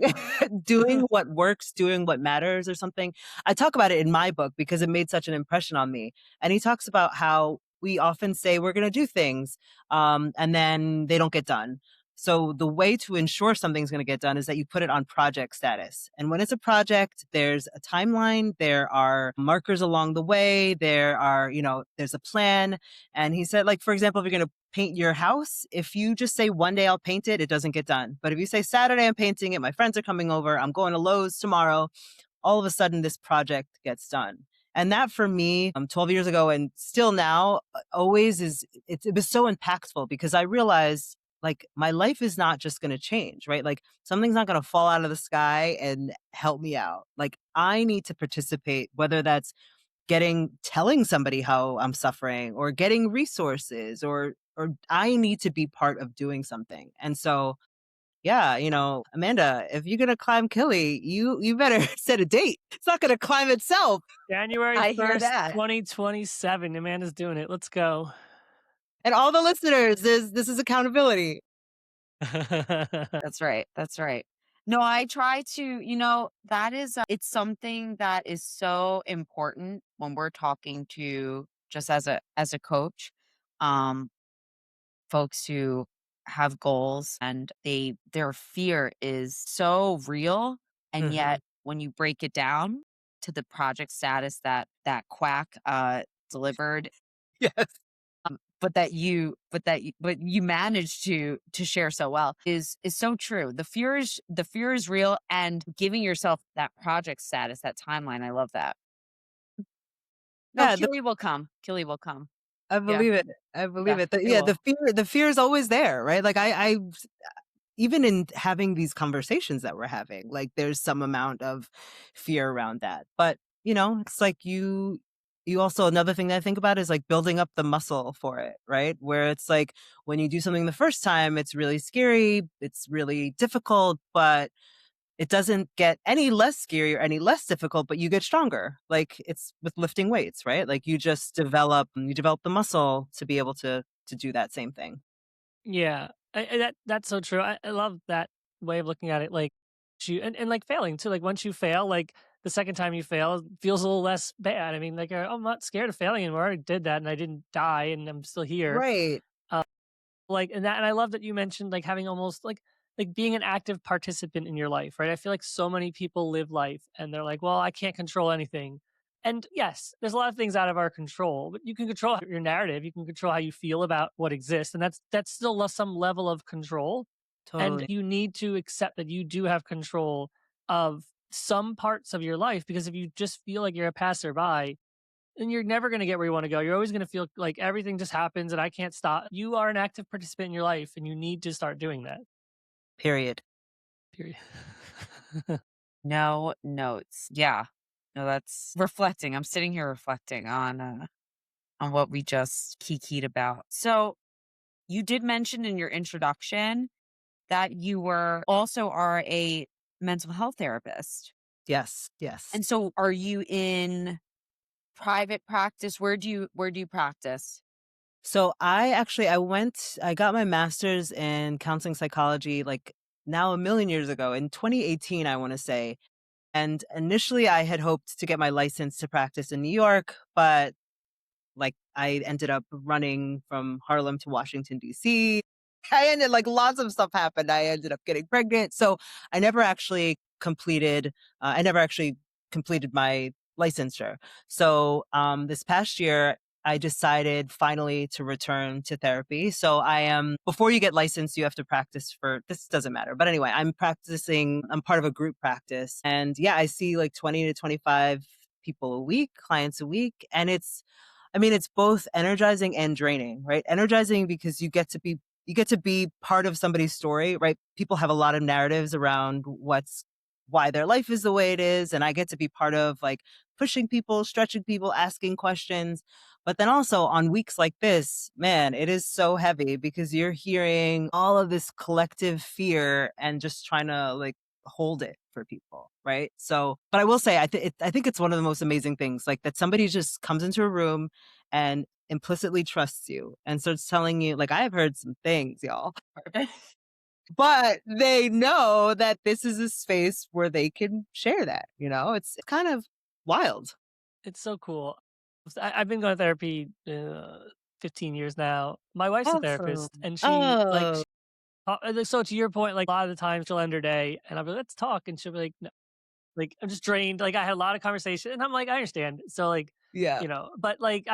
doing what works, doing what matters or something. I talk about it in my book because it made such an impression on me. And he talks about how we often say we're going to do things, and then they don't get done. So the way to ensure something's going to get done is that you put it on project status. And when it's a project, there's a timeline, there are markers along the way, there's a plan. And he said, like, for example, if you're going to paint your house, if you just say one day I'll paint it, it doesn't get done. But if you say Saturday I'm painting it, my friends are coming over, I'm going to Lowe's tomorrow, all of a sudden this project gets done. And that for me, 12 years ago and still now, always it was so impactful because I realized like my life is not just going to change, right? Like something's not going to fall out of the sky and help me out. Like I need to participate, whether that's telling somebody how I'm suffering or getting resources or I need to be part of doing something. And so yeah, Amanda, if you're gonna climb Kili, you better set a date. It's not gonna climb itself. January I hear 1st, that. 2027. Amanda's doing it. Let's go. And all the listeners, this is accountability. That's right. That's right. No, I try to, that is, it's something that is so important when we're talking to, just as a coach, um, folks who have goals and their fear is so real. And Mhm. yet when you break it down to the project status that quack delivered, Yes. but you managed to share so well is so true. The fear is real, and giving yourself that project status, that timeline. I love that. No, Yeah, Kili will come. Kili will come. I Yeah, believe it. I believe yeah, it. it Yeah, will. the fear is always there, right? Like I even in having these conversations that we're having, like there's some amount of fear around that. But, it's like you also another thing that I think about is like building up the muscle for it, right? Where it's like when you do something the first time, it's really scary, it's really difficult, but it doesn't get any less scary or any less difficult, but you get stronger. Like it's with lifting weights, right? Like you develop the muscle to be able to do that same thing. Yeah, that's so true. I love that way of looking at it. Like and like failing too. Like once you fail, like the second time you fail, it feels a little less bad. I mean, like I'm not scared of failing anymore. I already did that, and I didn't die, and I'm still here. Right. Like and I love that you mentioned like having almost like being an active participant in your life, right? I feel like so many people live life and they're like, well, I can't control anything. And yes, there's a lot of things out of our control, but you can control your narrative. You can control how you feel about what exists, and that's still some level of control. And Totally. you need to accept that you do have control of some parts of your life, because if you just feel like you're a passerby, then you're never going to get where you want to go. You're always going to feel like everything just happens and I can't stop. You are an active participant in your life, and you need to start doing that. Period. Period. No notes. Yeah. No, that's reflecting. I'm sitting here reflecting on what we just kikied about. So you did mention in your introduction that you were also are a mental health therapist. Yes. Yes. And so are you in private practice? Where do you practice? So I got my master's in counseling psychology like now a million years ago in 2018, I want to say. And initially I had hoped to get my license to practice in New York, but like I ended up running from Harlem to Washington, D.C. Lots of stuff happened. I ended up getting pregnant. So I never actually I never actually completed my licensure. So this past year, I decided finally to return to therapy. So before you get licensed, you have to practice this doesn't matter. But anyway, I'm part of a group practice. And yeah, I see like 20 to 25 people a week, clients a week. And it's both energizing and draining, right? Energizing because you get to be part of somebody's story, right? People have a lot of narratives around why their life is the way it is. And I get to be part of like pushing people, stretching people, asking questions. But then also on weeks like this, man, it is so heavy because you're hearing all of this collective fear and just trying to like hold it for people, right? So, but I will say, I think it's one of the most amazing things, like that somebody just comes into a room and implicitly trusts you and starts telling you, like, I have heard some things, y'all. But they know that this is a space where they can share that, it's kind of wild. It's so cool. I've been going to therapy 15 years now. My wife's a therapist, Awesome. and Oh, so to your point, like a lot of the time she'll end her day, and I'll be like, let's talk, and she'll be like, no, like I'm just drained. Like I had a lot of conversation, and I'm like, I understand. So like, yeah. but like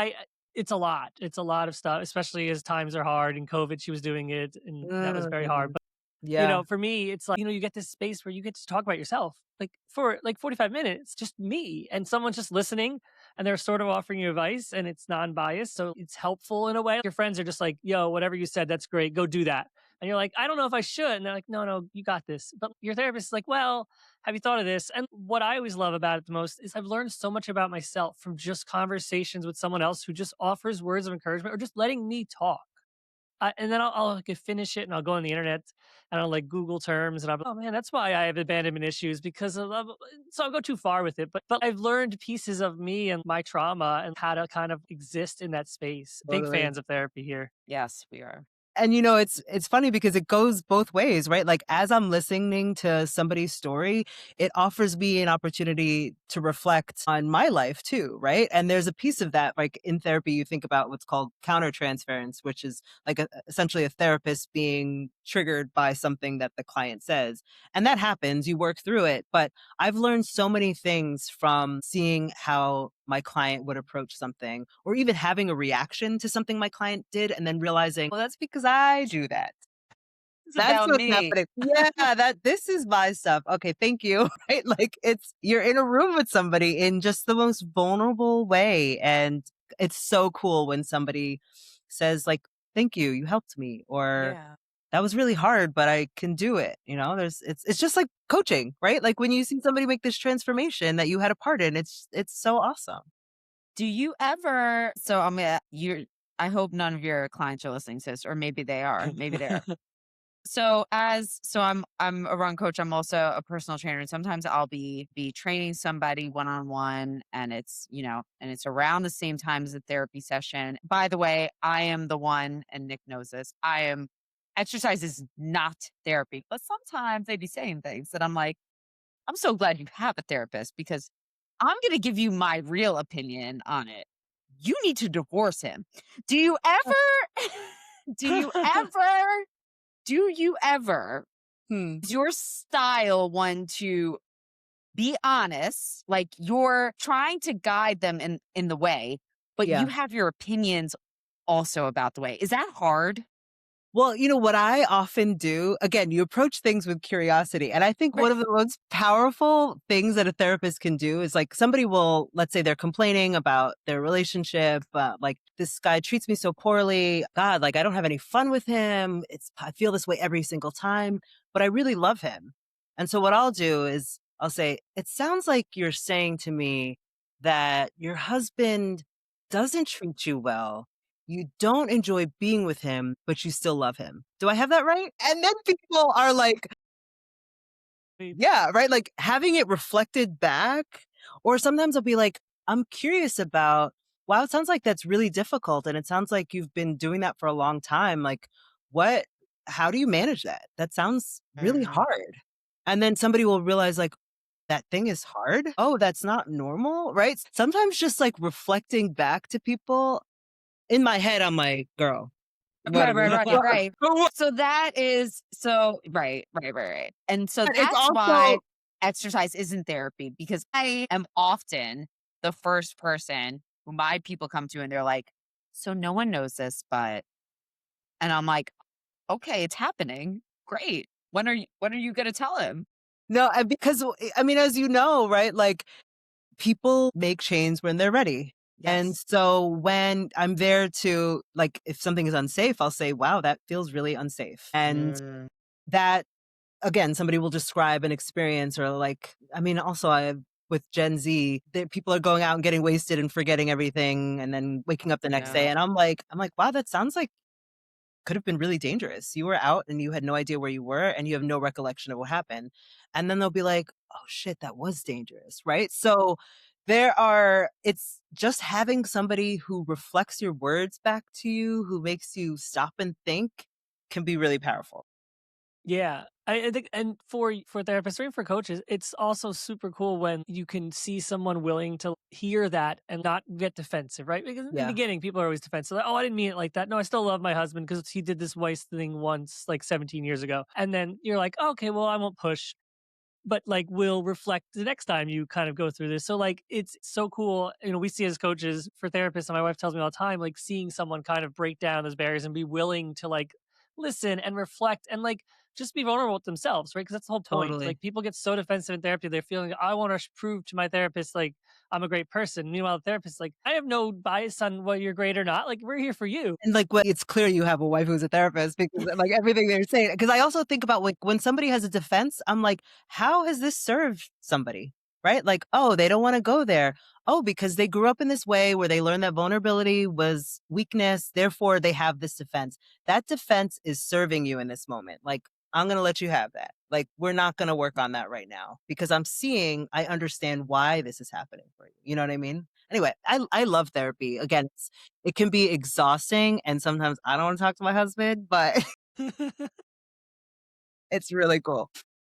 it's a lot. It's a lot of stuff, especially as times are hard. And COVID, she was doing it, and that was very hard. Mm, But yeah. for me, it's like, you get this space where you get to talk about yourself, like for like 45 minutes, just me, and someone's just listening, and they're sort of offering you advice, and it's non-biased. So it's helpful in a way. Your friends are just like, yo, whatever you said, that's great. Go do that. And you're like, I don't know if I should. And they're like, no, you got this. But your therapist is like, well, have you thought of this? And what I always love about it the most is I've learned so much about myself from just conversations with someone else who just offers words of encouragement or just letting me talk. And then I'll like finish it, and I'll go on the internet, and I'll like Google terms, and I'm like, oh man, that's why I have abandonment issues because so I'll go too far with it. But I've learned pieces of me and my trauma and how to kind of exist in that space. Big Totally. fans of therapy here. Yes, we are. And it's funny because it goes both ways, right? Like as I'm listening to somebody's story, it offers me an opportunity to reflect on my life too, right? And there's a piece of that, like in therapy, you think about what's called countertransference, which is like essentially a therapist being triggered by something that the client says. And that happens, you work through it. But I've learned so many things from seeing how my client would approach something, or even having a reaction to something my client did, and then realizing, well, that's because I do that. It's That's about what's me. happening. Yeah, this is my stuff. Okay, thank you. Right? Like you're in a room with somebody in just the most vulnerable way. And it's so cool when somebody says, like, thank you, you helped me, or Yeah. that was really hard, but I can do it. It's just like coaching, right? Like when you see somebody make this transformation that you had a part in, it's so awesome. Do you ever? So I'm gonna. I hope none of your clients are listening to this, or maybe they are. Maybe they are. I'm a run coach. I'm also a personal trainer, and sometimes I'll be training somebody one on one, and it's and it's around the same time as a therapy session. By the way, I am the one, and Nick knows this. Exercise is not therapy, but sometimes they be saying things that I'm like, I'm so glad you have a therapist because I'm going to give you my real opinion on it. You need to divorce him. Do you ever? do you ever? Do you ever? Is your style one to be honest, like you're trying to guide them in the way, but Yeah. you have your opinions also about the way? Is that hard? Well, what I often do, again, you approach things with curiosity. And I think one of the most powerful things that a therapist can do is like somebody will, let's say they're complaining about their relationship. Like this guy treats me so poorly. God, like I don't have any fun with him. I feel this way every single time, but I really love him. And so what I'll do is I'll say, it sounds like you're saying to me that your husband doesn't treat you well. You don't enjoy being with him, but you still love him. Do I have that right? And then people are like, yeah, right. Like having it reflected back. Or sometimes I'll be like, I'm curious about, wow, it sounds like that's really difficult. And it sounds like you've been doing that for a long time. Like, how do you manage that? That sounds really hard. And then somebody will realize, like, that thing is hard. Oh, that's not normal, right? Sometimes just like reflecting back to people. In my head, I'm like, girl. Right. So that is right. And so But it's that's also why exercise isn't therapy, because I am often the first person who my people come to and they're like, so no one knows this, and I'm like, okay, it's happening. Great. When are you going to tell him? no, and because I mean, as you know, right? Like people make change when they're ready. And Yes. so when I'm there to, like, if something is unsafe, I'll say, wow, that feels really unsafe. And that, again, somebody will describe an experience, or like, I mean, also with Gen Z, people are going out and getting wasted and forgetting everything and then waking up the next day. Yeah. And I'm like, wow, that sounds like could have been really dangerous. You were out and you had no idea where you were and you have no recollection of what happened. And then they'll be like, oh shit, that was dangerous. Right. So it's just having somebody who reflects your words back to you, who makes you stop and think, can be really powerful. Yeah, I think, and for therapists or even for coaches, it's also super cool when you can see someone willing to hear that and not get defensive, right? Because in the Yeah. beginning, people are always defensive. Like, oh, I didn't mean it like that. No, I still love my husband because he did this vice thing once, like 17 years ago. And then you're like, oh, okay, well, I won't push. But like we'll reflect the next time you kind of go through this. So like it's so cool. You know, we see as coaches for therapists, and my wife tells me all the time, like seeing someone kind of break down those barriers and be willing to like listen and reflect and like just be vulnerable with themselves, right? Because that's the whole point. Totally. Like people get so defensive in therapy, they're feeling I want to prove to my therapist like I'm a great person. Meanwhile, the therapist like I have no bias on whether you're great or not. Like we're here for you. And like, it's clear you have a wife who's a therapist, because like everything they're saying. Because I also think about, like, when somebody has a defense, I'm like, how has this served somebody? Right? Like, oh, they don't want to go there. Oh, because they grew up in this way where they learned that vulnerability was weakness. Therefore, they have this defense. That defense is serving you in this moment. Like, I'm going to let you have that. Like, we're not going to work on that right now because I understand why this is happening for you. You know what I mean? Anyway, I love therapy. Again, it can be exhausting, and sometimes I don't want to talk to my husband, but it's really cool.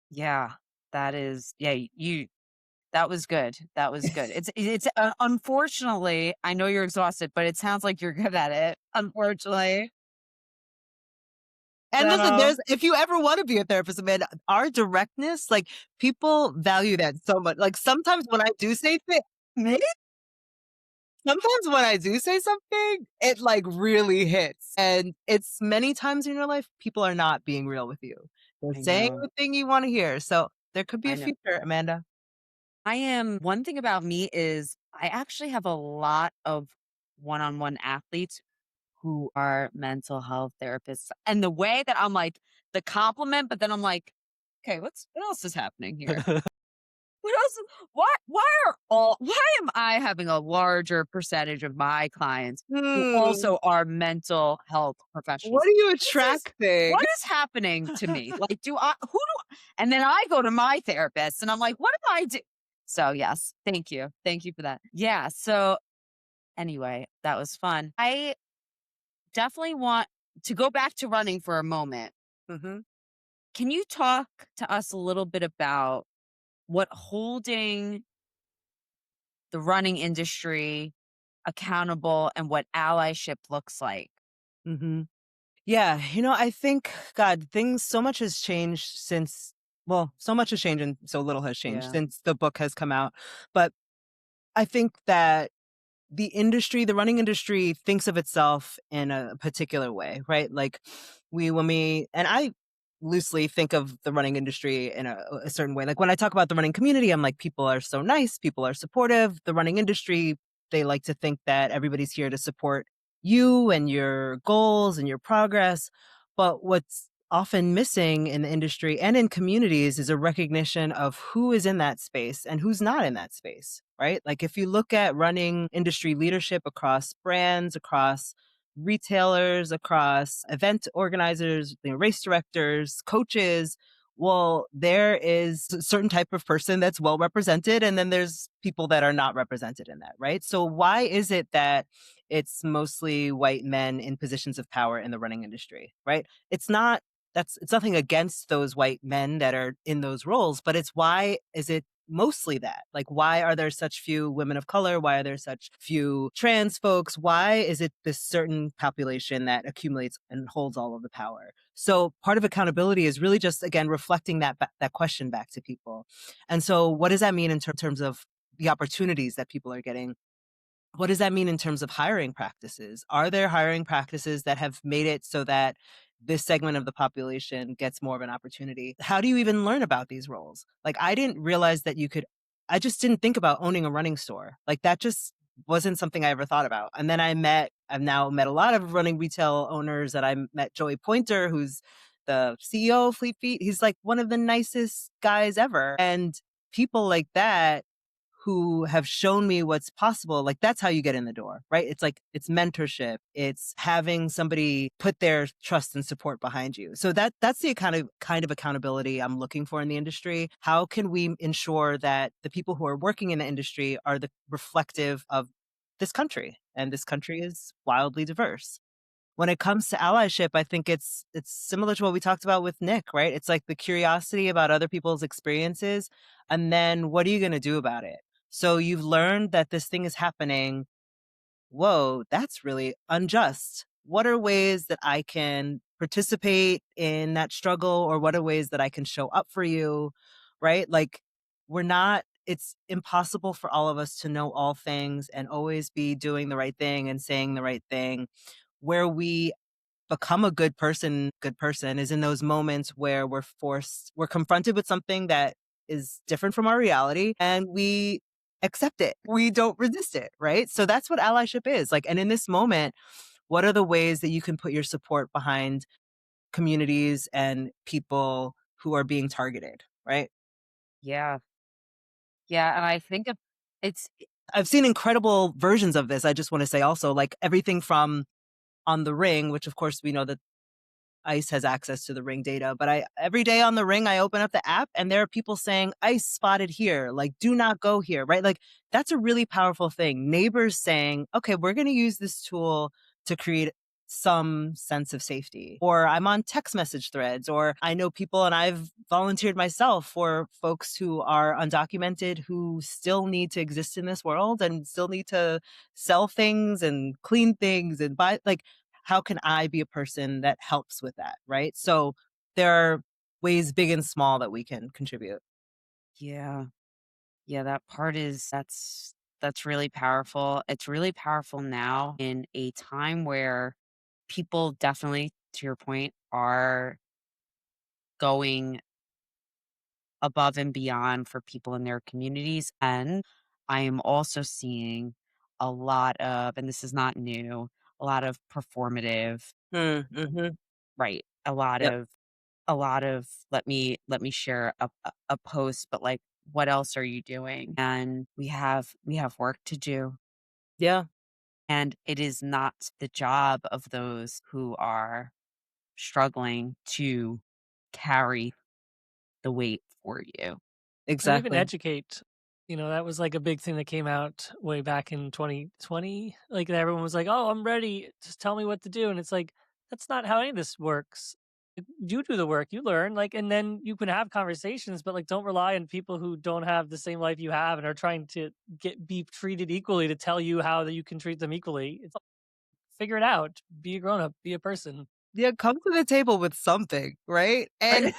Yeah, that is, yeah, that was good. That was good. It's unfortunately, I know you're exhausted, but it sounds like you're good at it. Unfortunately. And listen, So, if you ever want to be a therapist, man, our directness, like, people value that so much. Like, sometimes when I do say things, sometimes when I do say something, it like really hits. And it's many times in your life, people are not being real with you. They're I saying know. the thing you want to hear. So there could be I a know. future, Amanda. One thing about me is I actually have a lot of one-on-one athletes who are mental health therapists. And the way that I'm like the compliment, but then I'm like, okay, what else is happening here? What else? Why am I having a larger percentage of my clients who Hmm. also are mental health What professionals? are you This is attracting? what is happening to me? Like, and then I go to my therapist and I'm like, what do I do? So yes, thank you. Thank you for that. Yeah. So anyway, that was fun. I definitely want to go back to running for a moment. Mm-hmm. Can you talk to us a little bit about what holding the running industry accountable and what allyship looks like? Mm-hmm. Yeah, I think, God, so much has changed since, well, so much has changed and so little has changed Yeah. since the book has come out. But I think that the running industry thinks of itself in a particular way, right? Like and I loosely think of the running industry in a certain way. Like when I talk about the running community, I'm like, people are so nice, people are supportive. The running industry, they like to think that everybody's here to support you and your goals and your progress. But what's often missing in the industry and in communities is a recognition of who is in that space and who's not in that space, right? Like if you look at running industry leadership across brands, across retailers, across event organizers, race directors, coaches, well, there is a certain type of person that's well represented, and then there's people that are not represented in that, right? So why is it that it's mostly white men in positions of power in the running industry, right? It's nothing against those white men that are in those roles, but it's why is it mostly that? Like, why are there such few women of color? Why are there such few trans folks? Why is it this certain population that accumulates and holds all of the power? So part of accountability is really just, again, reflecting that question back to people. And so what does that mean in terms of the opportunities that people are getting? What does that mean in terms of hiring practices? Are there hiring practices that have made it so that this segment of the population gets more of an opportunity? How do you even learn about these roles? Like, I didn't realize that you could I just didn't think about owning a running store. Like that just wasn't something I ever thought about. And then I've now met a lot of running retail owners, and I met Joey Pointer, who's the CEO of Fleet Feet. He's like one of the nicest guys ever. And people like that who have shown me what's possible, like that's how you get in the door, right? It's like, it's mentorship. It's having somebody put their trust and support behind you. So that's the kind of accountability I'm looking for in the industry. How can we ensure that the people who are working in the industry are the reflective of this country? And this country is wildly diverse. When it comes to allyship, I think it's similar to what we talked about with Nick, right? It's like the curiosity about other people's experiences, and then what are you going to do about it? So you've learned that this thing is happening. Whoa, that's really unjust. What are ways that I can participate in that struggle, or what are ways that I can show up for you, right? Like it's impossible for all of us to know all things and always be doing the right thing and saying the right thing. Where we become a good person is in those moments where we're confronted with something that is different from our reality, and we accept it. We don't resist it, right? So that's what allyship is. Like, and in this moment, what are the ways that you can put your support behind communities and people who are being targeted, right? Yeah. Yeah. And I think it's, I've seen incredible versions of this. I just want to say also, like everything from on the ring, which of course we know that ICE has access to the ring data, but every day on the ring, I open up the app and there are people saying ICE spotted here, like do not go here, right? Like that's a really powerful thing. Neighbors saying, okay, we're going to use this tool to create some sense of safety. Or I'm on text message threads, or I know people, and I've volunteered myself for folks who are undocumented, who still need to exist in this world and still need to sell things and clean things and buy, like, how can I be a person that helps with that, right? So there are ways big and small that we can contribute. yeah. Yeah. That part that's really powerful. It's really powerful now in a time where people definitely, to your point, are going above and beyond for people in their communities. And I am also seeing a lot of, and this is not new, a lot of performative, Mm-hmm. right? Yep. A lot of let me share a post, but like, what else are you doing? And we have work to do. Yeah, And it is not the job of those who are struggling to carry the weight for you. Or even exactly. educate. That was like a big thing that came out way back in 2020. Like everyone was like, "Oh, I'm ready. Just tell me what to do." And it's like that's not how any of this works. You do the work, you learn, like, and then you can have conversations, but like, don't rely on people who don't have the same life you have and are trying to be treated equally to tell you how that you can treat them equally. It's figure it out. Be a grown up. Be a person. Yeah, come to the table with something, right? And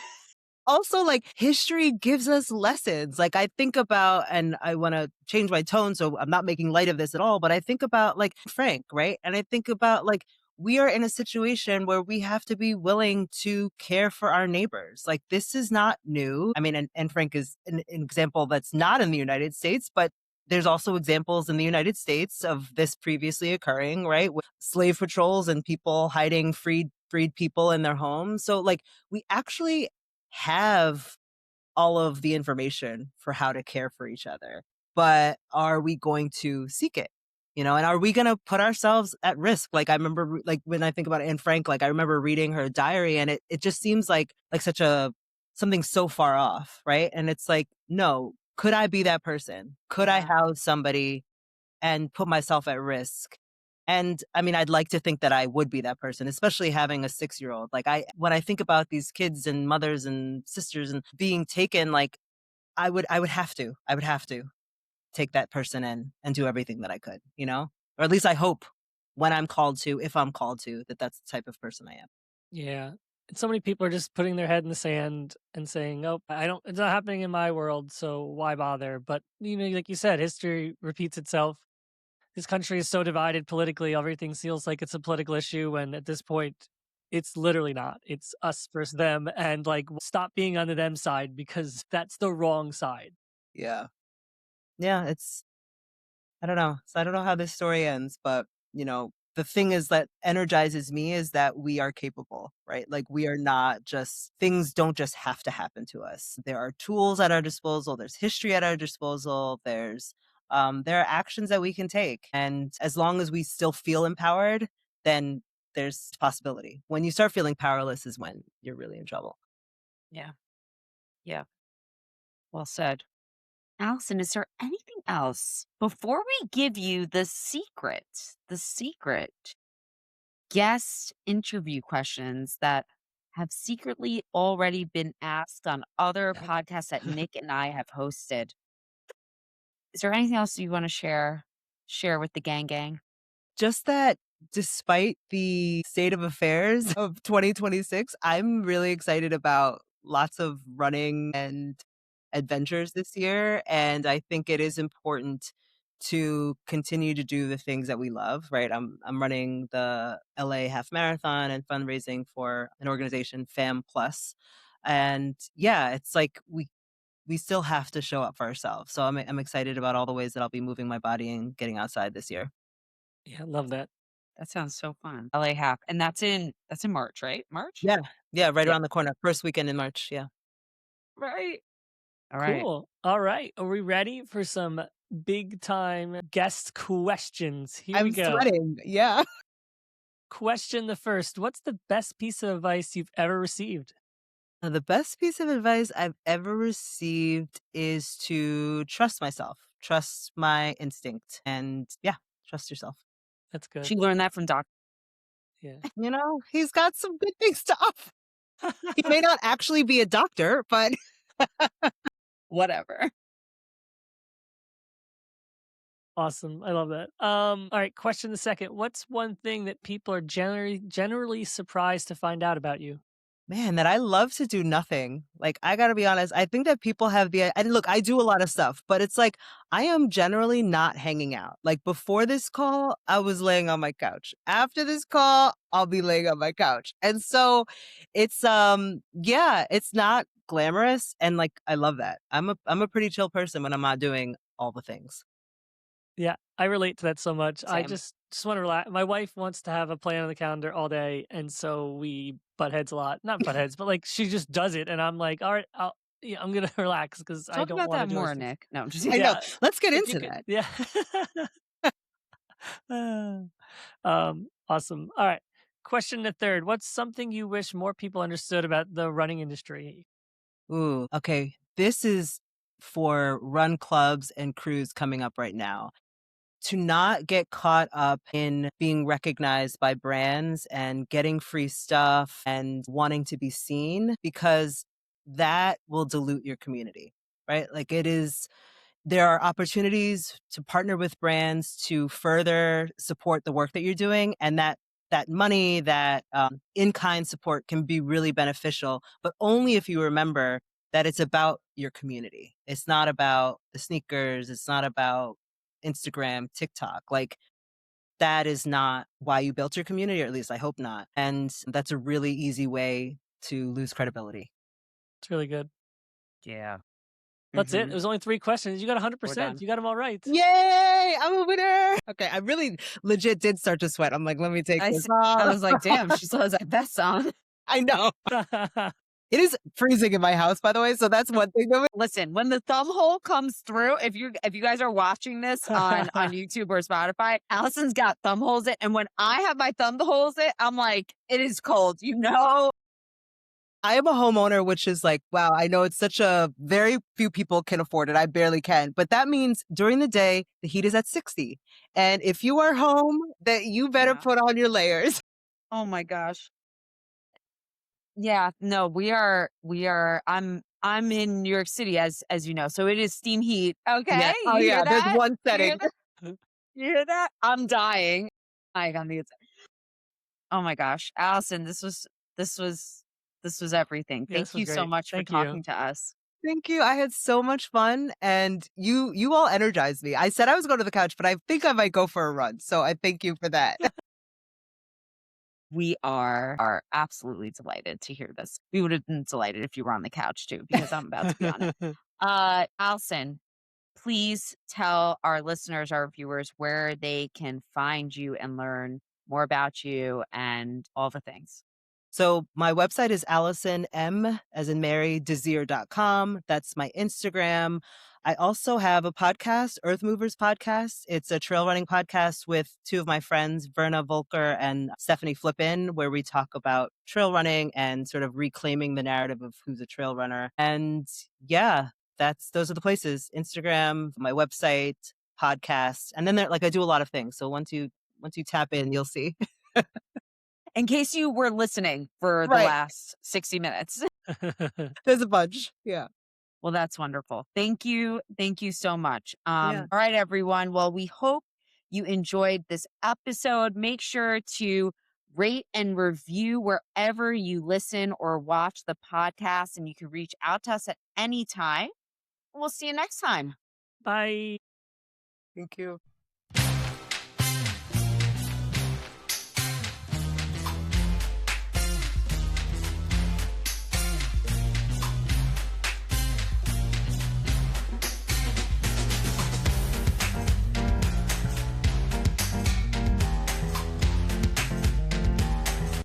also, like, history gives us lessons. Like, I think about, and I want to change my tone, so I'm not making light of this at all, but I think about like Frank, right? And I think about like, we are in a situation where we have to be willing to care for our neighbors. Like, this is not new. I mean, and Frank is an example that's not in the United States, but there's also examples in the United States of this previously occurring, right? With slave patrols and people hiding freed people in their homes. So like, we actually have all of the information for how to care for each other, but are we going to seek it? And are we going to put ourselves at risk? Like, I remember, like, when I think about Anne Frank, like, I remember reading her diary, and it just seems like such something so far off, right? And it's like, no, could I be that person? Could I Yeah. house somebody and put myself at risk? And I mean, I'd like to think that I would be that person, especially having a 6-year-old. Like, when I think about these kids and mothers and sisters and being taken, like, I would have to take that person in and do everything that I could, or at least I hope, when I'm called to, if I'm called to, that that's the type of person I am. Yeah. And so many people are just putting their head in the sand and saying, "Oh, I don't it's not happening in my world, so why bother?" But like you said, history repeats itself. This country is so divided politically, everything feels like it's a political issue, and at this point it's literally not. It's us versus them, and like stop being on the them side because that's the wrong side. Yeah. yeah, I don't know. So I don't know how this story ends, but the thing is that energizes me is that we are capable, right? Like we are not just things don't just have to happen to us. There are tools at our disposal. There's history at our disposal. There are actions that we can take, and as long as we still feel empowered, then there's possibility. When you start feeling powerless is when you're really in trouble. Yeah. Yeah. Well said. Allison, is there anything else before we give you the secret guest interview questions that have secretly already been asked on other podcasts that Nick and I have hosted? Is there anything else you want to share with the gang? Just that despite the state of affairs of 2026, I'm really excited about lots of running and adventures this year. And I think it is important to continue to do the things that we love, right? I'm running the LA half marathon and fundraising for an organization, Fam Plus. And yeah, it's like we still have to show up for ourselves. So I'm excited about all the ways that I'll be moving my body and getting outside this year. Yeah, love that. That sounds so fun. LA Half. And that's in March, right? March? Yeah. Yeah, right Yeah. around the corner. First weekend in March. Yeah. Right. All right. Cool. All right. Are we ready for some big time guest questions? Here we I'm go. sweating. Yeah. Question the first. What's the best piece of advice you've ever received? The best piece of advice I've ever received is to trust myself, trust my instinct, and yeah, trust yourself. That's good. She learned that from Doc. Yeah. He's got some good things to offer. He may not actually be a doctor, but Whatever. Awesome. I love that. All right. Question the second. What's one thing that people are generally surprised to find out about you? man, that I love to do nothing. Like, I gotta be honest, I think that people have and look, I do a lot of stuff, but it's like, I am generally not hanging out. Like, before this call, I was laying on my couch. After this call, I'll be laying on my couch. And so yeah, it's not glamorous. And like, I love that. I'm a pretty chill person when I'm not doing all the things. Yeah, I relate to that so much. I Same. just want to relax. My wife wants to have a plan on the calendar all day, and so we butt heads a lot. Not butt heads, but like she just does it, and I'm like, all right, I'm gonna relax because I Talk don't about want that to do more, those things. Nick. No, I'm just I kidding. know. Yeah, Let's get if you into could, that. yeah. Awesome. All right. Question the third. What's something you wish more people understood about the running industry? Ooh, okay. This is for run clubs and crews coming up right now. To not get caught up in being recognized by brands and getting free stuff and wanting to be seen, because that will dilute your community, right? Like there are opportunities to partner with brands to further support the work that you're doing, and that money, that in-kind support can be really beneficial, but only if you remember that it's about your community. It's not about the sneakers. It's not about Instagram, TikTok. Like, that is not why you built your community, or at least I hope not. And that's a really easy way to lose credibility. It's really good. Yeah. That's it. It was only 3 questions. You got 100%. done. You got them all right. Yay! I'm a winner. Okay, I really legit did start to sweat. I'm like, let me take this off. I was like, damn, she still has that vest on. I know. It is freezing in my house, by the way, so that's one thing. Listen, when the thumb hole comes through, if you guys are watching this on YouTube or Spotify, Allison's got thumb holes in, and when I have my thumb holes in, I'm like, it is cold, I am a homeowner, which is like, wow, I know it's such a very few people can afford it. I barely can. But that means during the day, the heat is at 60. And if you are home, that you better Yeah. put on your layers. Oh my gosh. Yeah, no, we are I'm in New York City as you know. So it is steam heat. Okay. Yeah. Oh, You yeah. hear There's that? one You hear setting. that? You hear that? I'm dying. I got the Oh my gosh. Allison, this was everything. Yeah, this Thank was you so great. much Thank for you. talking to us. Thank you. I had so much fun, and you all energized me. I said I was going to the couch, but I think I might go for a run. So I thank you for that. We are absolutely delighted to hear this. We would have been delighted if you were on the couch too, because I'm about to be on it. Allison, please tell our listeners, our viewers, where they can find you and learn more about you and all the things. So my website is Alison M as in Mary Désir.com. That's my Instagram. I also have a podcast, Earth Movers Podcast. It's a trail running podcast with two of my friends, Verna Volker and Stephanie Flippin, where we talk about trail running and sort of reclaiming the narrative of who's a trail runner. And yeah, those are the places: Instagram, my website, podcast, and then I do a lot of things. So once you tap in, you'll see. In case you were listening for the Right. last 60 minutes. There's a bunch. Yeah. Well, that's wonderful. Thank you. Thank you so much. Yeah. All right, everyone. Well, we hope you enjoyed this episode. Make sure to rate and review wherever you listen or watch the podcast, and you can reach out to us at any time. We'll see you next time. Bye. Thank you.